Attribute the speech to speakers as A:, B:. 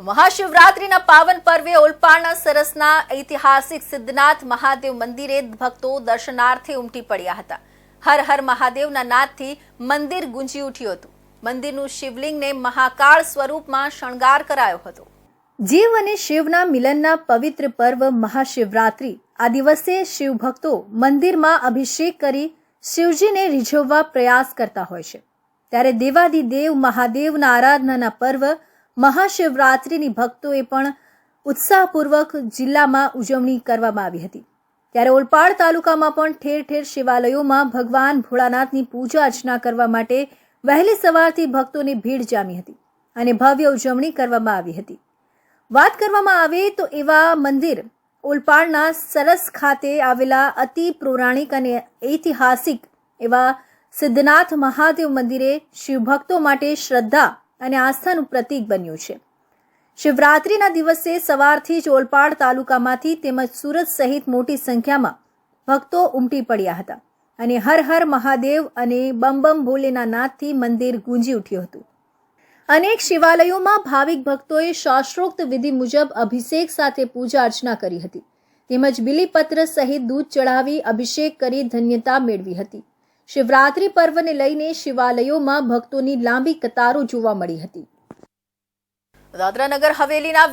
A: મહાશિવરાત્રીના પાવન પર્વે ઓલપાડના સરસના ઐતિહાસિક સિદ્ધનાથ મહાદેવ મંદિરે ભક્તો દર્શનાર્થે ઉમટી પડ્યા હતા। હર હર મહાદેવના નાદથી મંદિર ગુંજી ઉઠ્યું હતું। મંદિરનું શિવલિંગને મહાકાળ સ્વરૂપમાં શણગાર કરાયો હતો। જીવ અને શિવના મિલનના પવિત્ર પર્વ મહાશિવરાત્રી આ દિવસે શિવ ભક્તો મંદિરમાં અભિષેક કરી શિવજીને રીઝવવા પ્રયાસ કરતા હોય છે। ત્યારે દેવાદિદેવ મહાદેવના આરાધનાના પર્વ મહાશિવરાત્રીની ભક્તોએ પણ ઉત્સાહપૂર્વક જિલ્લામાં ઉજવણી કરવામાં આવી હતી। ત્યારે ઓલપાડ તાલુકામાં પણ ઠેર ઠેર શિવાલયોમાં ભગવાન ભોળાનાથની પૂજા અર્ચના કરવા માટે વહેલી સવારથી ભક્તોની ભીડ જામી હતી અને ભવ્ય ઉજવણી કરવામાં આવી હતી। વાત કરવામાં આવે તો એવા મંદિર ઓલપાડના સરસ ખાતે આવેલા અતિ પૌરાણિક અને ઐતિહાસિક એવા સિદ્ધનાથ મહાદેવ મંદિરે શિવભક્તો માટે શ્રદ્ધા અને આસ્થાનું પ્રતીક બન્યું છે। શિવરાત્રીના દિવસે સવારથી જ ઓલપાડ તાલુકામાંથી તેમજ સુરત સહિત મોટી સંખ્યામાં ભક્તો ઉમટી પડ્યા હતા અને હર હર મહાદેવ અને બમ બમ ભોલેના નાદથી મંદિર ગુંજી ઉઠ્યું હતું। અનેક શિવાલયોમાં ભાવિક ભક્તોએ શાસ્ત્રોક્ત વિધિ મુજબ અભિષેક સાથે પૂજા અર્ચના કરી હતી તેમજ બિલીપત્ર સહિત દૂધ ચઢાવી અભિષેક કરી ધન્યતા મેળવી હતી। શિવરાત્રી પર્વને લઈને શિવાલયોમાં ભક્તોની લાંબી કતારો જોવા મળી હતી। દાદરા નગર હવેલીના